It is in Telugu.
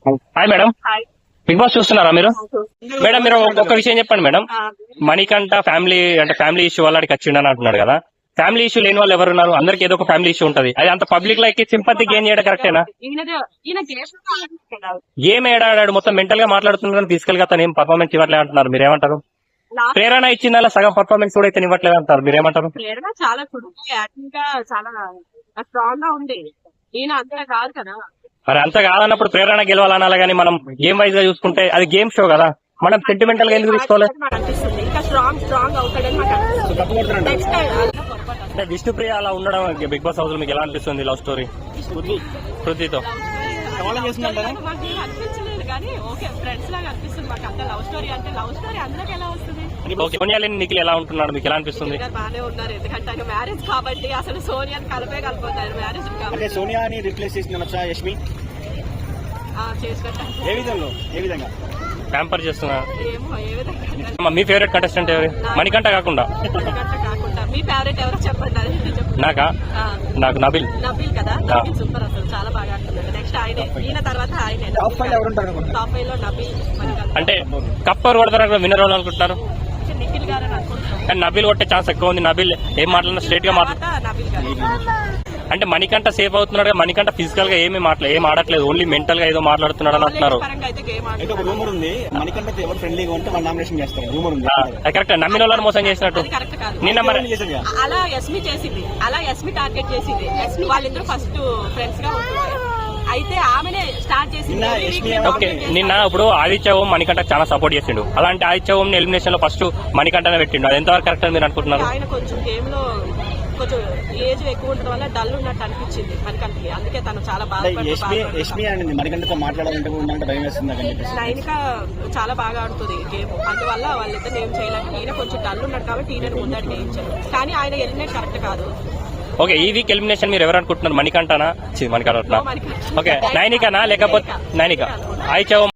హాయ్ మేడం, బిగ్ బాస్ చూస్తున్నారా మీరు? మేడం మీరు ఒక విషయం చెప్పండి మేడం. మణికంఠ ఫ్యామిలీ ఇష్యూ వల్ల అడిగి వచ్చిండని అంటున్నాడు కదా. ఫ్యామిలీ ఇష్యూ లేని వాళ్ళు ఎవరున్నారు? అందరికి ఏదో ఒక ఫ్యామిలీ ఇష్యూ ఉంటది. అది అంత పబ్లిక్ లైక్ సింపతి గెయిన్ చేయడం కరెక్టేనా? గేమ్ ఏడాడాడు, మొత్తం మెంటల్ గా మాట్లాడుతున్నారని తీసుకెళ్ళగా తను ఏం పర్ఫార్మెన్స్ ఇవ్వట్లేదు అంటున్నారు. మీరేమంటారు? ప్రేరణ ఇచ్చిందా సగం పర్ఫార్మెన్స్ కూడా అయితే ఇవ్వట్లేదు అంటారు. మీరేమంటారు? ప్రేరణ చాలా యాక్టింగ్ గా చాలా స్ట్రాంగ్ గా ఉంది. ఈయన అంతా కాదు కదా. మరి అంత కాదన్నప్పుడు ప్రేరణ గెలవాలనాలి కానీ మనం గేమ్ వైజ్ గా చూసుకుంటే అది గేమ్ షో కదా. మనం సెంటిమెంటల్ గా ఎందుకు తీసుకోవాలి? అనిపిస్తుంది ఇంకా స్ట్రాంగ్ అవుతాడని మాకు అనిపిస్తుంది. నెక్స్ట్ అంటే విష్ణుప్రియ అలా ఉండడం బిగ్ బాస్ హౌస్ లో మీకు ఎలా అనిపిస్తుంది? లవ్ స్టోరీ పృథ్వీతో మాకు అనిపించలేదు కానీ ఓకే ఫ్రెండ్స్ లాగా అనిపిస్తుంది మాకు. అంత లవ్ స్టోరీ అంటే లవ్ స్టోరీ అందరికి ఎలా వస్తుంది? సోనియా లేని నిఖిల్ ఎలా ఉంటున్నాడు, మీకు ఎలా అనిపిస్తుంది? బాగానే ఉన్నారు, ఎందుకంటే ఆయన మ్యారేజ్ కాబట్టి అసలు సోనియాని కలిపోతారు మ్యారేజ్ కాబట్టి. సోనియాని రిప్లేస్ చేసిన యష్మి చేసినట్టు ఏ విధంగా ప్యాంపర్ చేస్తున్నా. ఏమో ఏ విధంగా. మీ ఫేవరెట్ కంటెస్టెంట్ ఎవరు? మణికంఠ కాకుండా మీ ఫేవరెట్ ఎవరో చెప్పండి. అది చెప్పండి. నాకు నబిల్ కదా. నబిల్ సూపర్, అసలు చాలా బాగా ఆడుతున్నాడు. నెక్స్ట్ ఆయనే, ఈయన తర్వాత ఆయనే. టాప్ 5 లో నబిల్. అంటే కప్పర్ కొడతారు, విన్నర్ అనుకుంటున్నారు. నిఖిల్ గారు అనుకుంటున్నాం, కానీ నబిల్ కొట్టే ఛాన్స్ ఎక్కువ ఉంది. నబిల్ ఏం మాట్లాడినా స్ట్రేట్ గా నబిల్ గారు. అంటే మణికంఠ సేఫ్ అవుతున్నాడు. మణికంఠ ఫిజికల్ గా ఏం ఆడట్లేదు, ఓన్లీ మెంటల్ గా ఏదో మాట్లాడుతున్నాడు అని అంటున్నారు. రూమర్ ఉంది మణికంఠ ఎవరు ఫ్రెండ్లీగా ఉంటే వాళ్ళు నామినేషన్ చేస్తారు. రూమర్ ఉంది. కరెక్ట్. నమ్మిన వాళ్ళని మోసం చేసినట్టు నిన్న మరి అలా యస్మి చేసింది, అలా యస్మి టార్గెట్ చేసింది. యస్మి వాళ్ళిద్దరు ఫస్ట్ ఫ్రెండ్స్ గా ఉంటున్నారు. అయితే ఆమెనే స్టార్ట్ చేసింది. ఓకే, నిన్న ఇప్పుడు ఆదిత్య ఓం మణికంఠ చాలా సపోర్ట్ చేసిండు. అలాంటి ఆదిత్య ఓం ఎలిమినేషన్ లో ఫస్ట్ మణికంఠనే పెట్టిండు. అది ఎంతవరకు కరెక్ట్ అని మీరు అనుకుంటున్నారు? ఆయన కొంచెం గేమ్ లో కొంచెం ఏజ్ ఎక్కువ ఉండడం వల్ల డల్ ఉన్నట్టు అనిపించింది మణికంఠకి. అందుకే తను చాలా మణికంఠతో మాట్లాడాలంటే భయం వేస్తుంది. నైనిక చాలా బాగా ఆడుతుంది గేమ్, అందువల్ల వాళ్ళిద్దరు ఏం చేయలేక ఈయన కొంచెం డల్ ఉన్నాడు కాబట్టి ఈయన ముందడికి వేయించారు. కానీ ఆయన ఎలిమినేట్ కరెక్ట్ కాదు. ఓకే, ఈ వీక్ ఎలిమినేషన్ మీరు ఎవరు అనుకుంటున్నారు? మణికంఠనా? ఓకే, నైనికనా లేకపోతే నైనిక ఆదిత్య ఓం